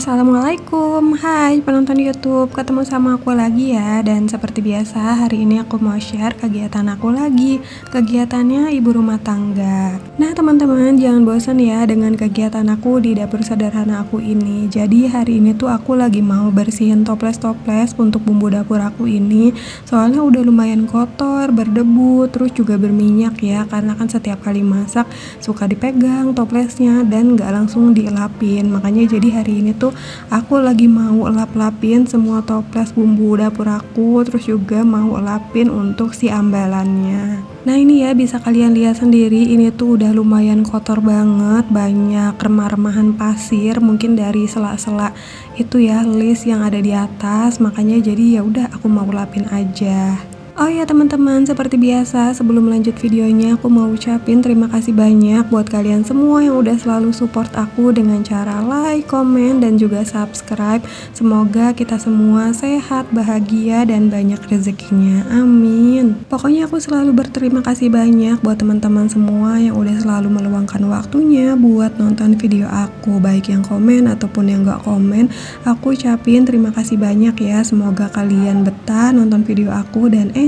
Assalamualaikum, hai penonton YouTube, ketemu sama aku lagi ya. Dan seperti biasa hari ini aku mau share kegiatan aku lagi. Kegiatannya ibu rumah tangga. Nah teman-teman, jangan bosan ya dengan kegiatan aku di dapur sederhana aku ini. Jadi hari ini tuh aku lagi mau bersihin toples-toples untuk bumbu dapur aku ini. Soalnya udah lumayan kotor, berdebu, terus juga berminyak ya. Karena kan setiap kali masak suka dipegang toplesnya dan gak langsung dielapin. Makanya jadi hari ini tuh aku lagi mau elap-elapin semua toples bumbu dapur aku, terus juga mau elapin untuk si ambalannya. Nah ini ya bisa kalian lihat sendiri, ini tuh udah lumayan kotor banget, banyak remah-remahan pasir mungkin dari sela-sela itu ya list yang ada di atas. Makanya jadi ya udah aku mau lapin aja. Oh ya teman-teman, seperti biasa sebelum lanjut videonya aku mau ucapin terima kasih banyak buat kalian semua yang udah selalu support aku dengan cara like, komen, dan juga subscribe. Semoga kita semua sehat, bahagia, dan banyak rezekinya, amin. Pokoknya aku selalu berterima kasih banyak buat teman-teman semua yang udah selalu meluangkan waktunya buat nonton video aku, baik yang komen ataupun yang gak komen. Aku ucapin terima kasih banyak ya, semoga kalian betah nonton video aku dan enjoy.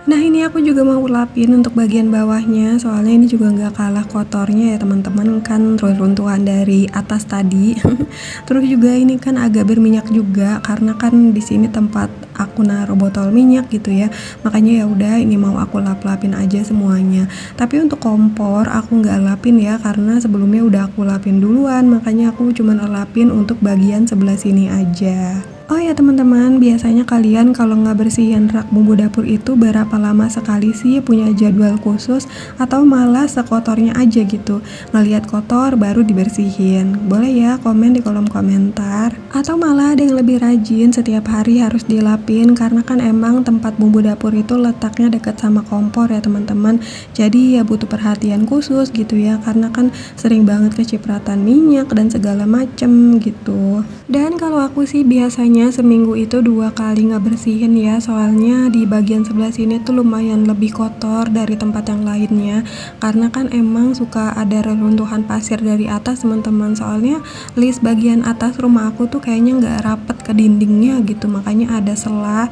Nah ini aku juga mau lapin untuk bagian bawahnya, soalnya ini juga nggak kalah kotornya ya teman-teman, kan runtuhan dari atas tadi. Terus juga ini kan agak berminyak juga karena kan di sini tempat aku naruh botol minyak gitu ya. Makanya ya udah ini mau aku lap-lapin aja semuanya. Tapi untuk kompor aku nggak lapin ya karena sebelumnya udah aku lapin duluan, makanya aku cuma lapin untuk bagian sebelah sini aja. Oh ya teman-teman, biasanya kalian kalau nggak bersihin rak bumbu dapur itu berapa lama sekali sih, punya jadwal khusus atau malah sekotornya aja gitu, ngelihat kotor baru dibersihin? Boleh ya komen di kolom komentar. Atau malah ada yang lebih rajin setiap hari harus dilapin, karena kan emang tempat bumbu dapur itu letaknya dekat sama kompor ya teman-teman. Jadi ya butuh perhatian khusus gitu ya, karena kan sering banget kecipratan minyak dan segala macem gitu. Dan kalau aku sih biasanya seminggu itu 2 kali ngebersihin ya, soalnya di bagian sebelah sini tuh lumayan lebih kotor dari tempat yang lainnya, karena kan emang suka ada reruntuhan pasir dari atas teman-teman. Soalnya list bagian atas rumah aku tuh kayaknya nggak rapet ke dindingnya gitu, makanya ada celah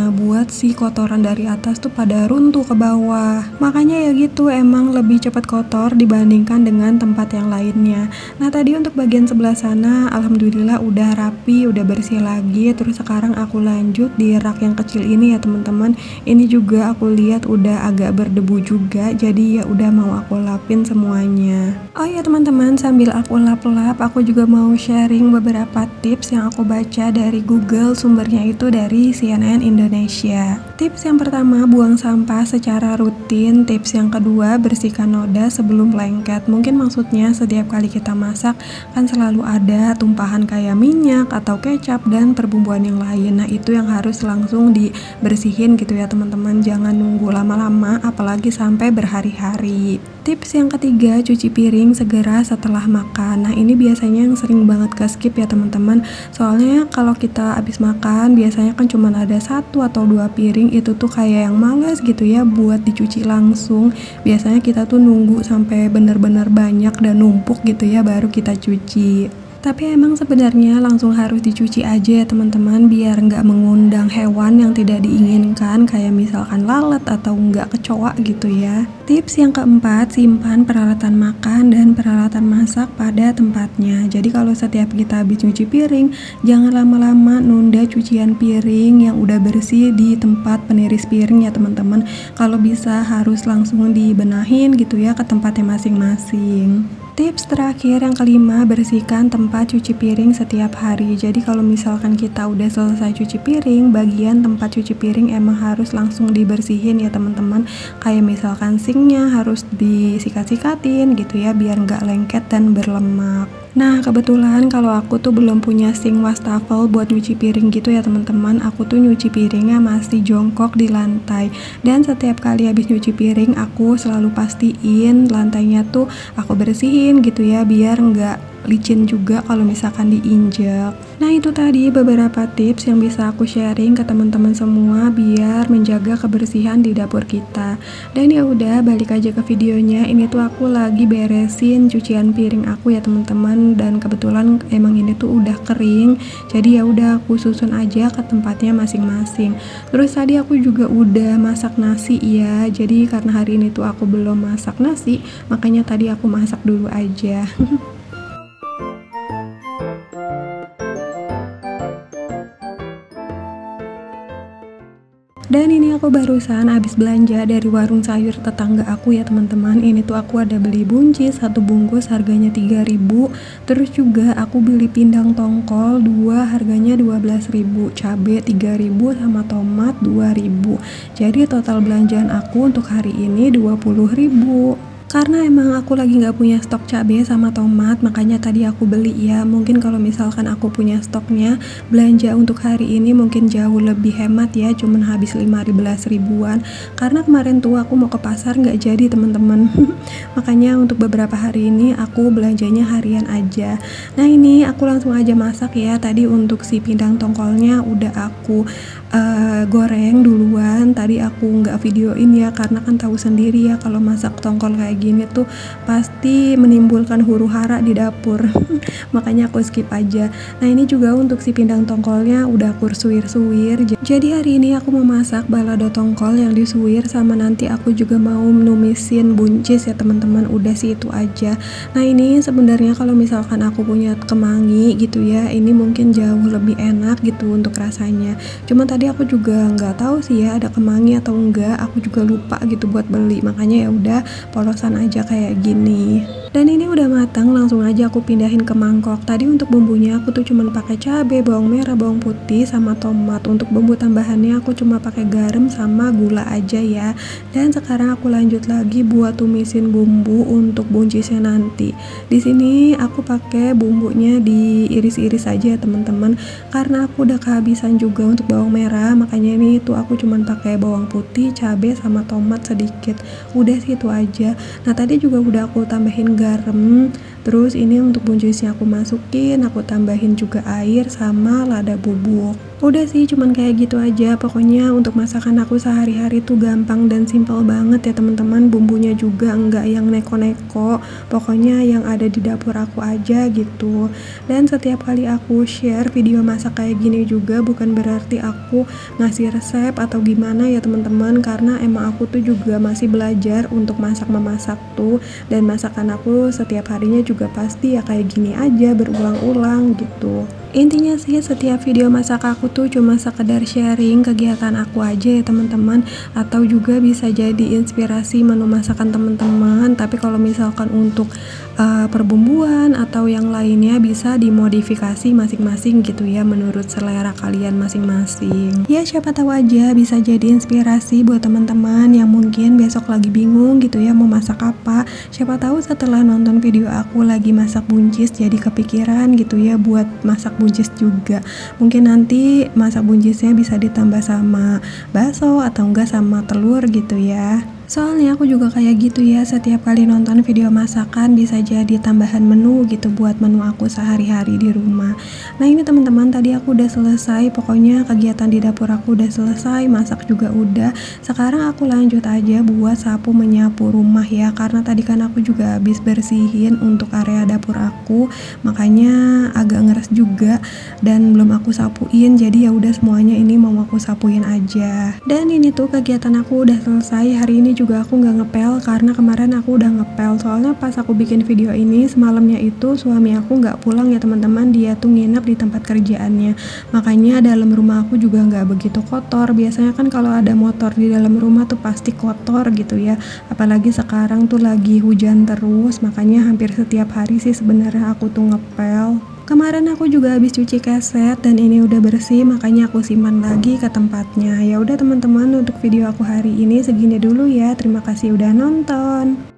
buat si kotoran dari atas tuh pada runtuh ke bawah. Makanya ya gitu, emang lebih cepat kotor dibandingkan dengan tempat yang lainnya. Nah tadi untuk bagian sebelah sana alhamdulillah udah rapi, udah bersih lagi. Terus sekarang aku lanjut di rak yang kecil ini ya teman-teman. Ini juga aku lihat udah agak berdebu juga, jadi ya udah mau aku lapin semuanya. Oh ya teman-teman, sambil aku lap-lap aku juga mau sharing beberapa tips yang aku baca dari Google, sumbernya itu dari CNN Indonesia. Tips yang pertama, buang sampah secara rutin. Tips yang kedua, bersihkan noda sebelum lengket. Mungkin maksudnya setiap kali kita masak kan selalu ada tumpahan kayak minyak atau kecap dan perbumbuan yang lain. Nah itu yang harus langsung dibersihin gitu ya teman-teman, jangan nunggu lama-lama apalagi sampai berhari-hari. Tips yang ketiga, cuci piring segera setelah makan. Nah ini biasanya yang sering banget ke skip ya teman-teman, soalnya kalau kita habis makan biasanya kan cuma ada 1 atau 2 piring, itu tuh kayak yang males gitu ya buat dicuci langsung. Biasanya kita tuh nunggu sampai bener-bener banyak dan numpuk gitu ya baru kita cuci. Tapi emang sebenarnya langsung harus dicuci aja ya teman-teman, biar nggak mengundang hewan yang tidak diinginkan kayak misalkan lalat atau nggak kecoa gitu ya. Tips yang keempat, simpan peralatan makan dan peralatan masak pada tempatnya. Jadi kalau setiap kita habis cuci piring, jangan lama-lama nunda cucian piring yang udah bersih di tempat peniris piring ya teman-teman. Kalau bisa harus langsung dibenahin gitu ya ke tempatnya masing-masing. Tips terakhir yang kelima, bersihkan tempat cuci piring setiap hari. Jadi kalau misalkan kita udah selesai cuci piring, bagian tempat cuci piring emang harus langsung dibersihin ya teman-teman. Kayak misalkan sinknya harus disikat-sikatin gitu ya biar nggak lengket dan berlemak. Nah kebetulan kalau aku tuh belum punya sink wastafel buat nyuci piring gitu ya teman-teman. Aku tuh nyuci piringnya masih jongkok di lantai, dan setiap kali habis nyuci piring aku selalu pastiin lantainya tuh aku bersihin gitu ya biar nggak licin juga kalau misalkan diinjek. Nah itu tadi beberapa tips yang bisa aku sharing ke teman-teman semua biar menjaga kebersihan di dapur kita. Dan ya udah, balik aja ke videonya. Ini tuh aku lagi beresin cucian piring aku ya teman-teman, dan kebetulan emang ini tuh udah kering. Jadi ya udah aku susun aja ke tempatnya masing-masing. Terus tadi aku juga udah masak nasi ya. Jadi karena hari ini tuh aku belum masak nasi, makanya tadi aku masak dulu aja. Dan ini aku barusan habis belanja dari warung sayur tetangga aku ya teman-teman. Ini tuh aku ada beli buncis 1 bungkus harganya 3.000. Terus juga aku beli pindang tongkol 2 harganya 12.000, cabe 3.000 sama tomat 2.000. Jadi total belanjaan aku untuk hari ini 20.000. Karena emang aku lagi nggak punya stok cabai sama tomat, makanya tadi aku beli ya. Mungkin kalau misalkan aku punya stoknya, belanja untuk hari ini mungkin jauh lebih hemat ya, cuman habis 15 ribuan. Karena kemarin tuh aku mau ke pasar nggak jadi teman-teman. Makanya untuk beberapa hari ini aku belanjanya harian aja. Nah ini aku langsung aja masak ya. Tadi untuk si pindang tongkolnya udah aku goreng duluan. Tadi aku nggak videoin ya, karena kan tahu sendiri ya kalau masak tongkol kayak gini tuh pasti menimbulkan huru-hara di dapur. Makanya aku skip aja. Nah ini juga untuk si pindang tongkolnya udah aku suwir-suwir. Jadi hari ini aku mau masak balado tongkol yang disuwir, sama nanti aku juga mau numisin buncis ya teman-teman. Udah sih itu aja. Nah ini sebenarnya kalau misalkan aku punya kemangi gitu ya, ini mungkin jauh lebih enak gitu untuk rasanya. Cuma tadi aku juga nggak tahu sih ya ada kemangi atau enggak, aku juga lupa gitu buat beli, makanya ya udah polosan aja kayak gini. Dan ini udah matang, langsung aja aku pindahin ke mangkok. Tadi untuk bumbunya aku tuh cuman pakai cabai, bawang merah, bawang putih sama tomat. Untuk bumbu tambahannya aku cuma pakai garam sama gula aja ya. Dan sekarang aku lanjut lagi buat tumisin bumbu untuk buncisnya nanti. Di sini aku pakai bumbunya diiris-iris aja ya teman-teman, karena aku udah kehabisan juga untuk bawang merah, makanya ini tuh aku cuman pakai bawang putih, cabai sama tomat sedikit. Udah sih itu aja. Nah tadi juga udah aku tambahin garam. Terus ini untuk buncisnya aku masukin, aku tambahin juga air sama lada bubuk. Udah sih cuman kayak gitu aja. Pokoknya untuk masakan aku sehari-hari tuh gampang dan simple banget ya teman-teman. Bumbunya juga enggak yang neko-neko, pokoknya yang ada di dapur aku aja gitu. Dan setiap kali aku share video masak kayak gini juga bukan berarti aku ngasih resep atau gimana ya teman-teman, karena emang aku tuh juga masih belajar untuk masak-memasak tuh. Dan masakan aku setiap harinya juga pasti ya kayak gini aja, berulang-ulang gitu. Intinya sih setiap video masak aku tuh cuma sekedar sharing kegiatan aku aja ya teman-teman, atau juga bisa jadi inspirasi menu masakan teman-teman. Tapi kalau misalkan untuk perbumbuan atau yang lainnya bisa dimodifikasi masing-masing gitu ya, menurut selera kalian masing-masing. Ya siapa tahu aja bisa jadi inspirasi buat teman-teman yang mungkin besok lagi bingung gitu ya mau masak apa. Siapa tahu setelah nonton video aku lagi masak buncis jadi kepikiran gitu ya buat masak buncis juga. Mungkin nanti masak buncisnya bisa ditambah sama bakso atau enggak sama telur gitu ya. Soalnya aku juga kayak gitu ya, setiap kali nonton video masakan bisa jadi tambahan menu gitu buat menu aku sehari-hari di rumah. Nah ini teman-teman, tadi aku udah selesai, pokoknya kegiatan di dapur aku udah selesai, masak juga udah. Sekarang aku lanjut aja buat sapu menyapu rumah ya, karena tadi kan aku juga habis bersihin untuk area dapur aku, makanya agak ngeres juga dan belum aku sapuin. Jadi ya udah semuanya ini mau aku sapuin aja. Dan ini tuh kegiatan aku udah selesai. Hari ini juga aku nggak ngepel karena kemarin aku udah ngepel, soalnya pas aku bikin video ini semalamnya itu suami aku nggak pulang ya teman-teman, dia tuh nginep di tempat kerjaannya, makanya dalam rumah aku juga nggak begitu kotor. Biasanya kan kalau ada motor di dalam rumah tuh pasti kotor gitu ya, apalagi sekarang tuh lagi hujan terus, makanya hampir setiap hari sih sebenarnya aku tuh ngepel. Kemarin aku juga habis cuci keset dan ini udah bersih, makanya aku simpan lagi ke tempatnya. Ya udah teman-teman, untuk video aku hari ini segini dulu ya. Terima kasih udah nonton.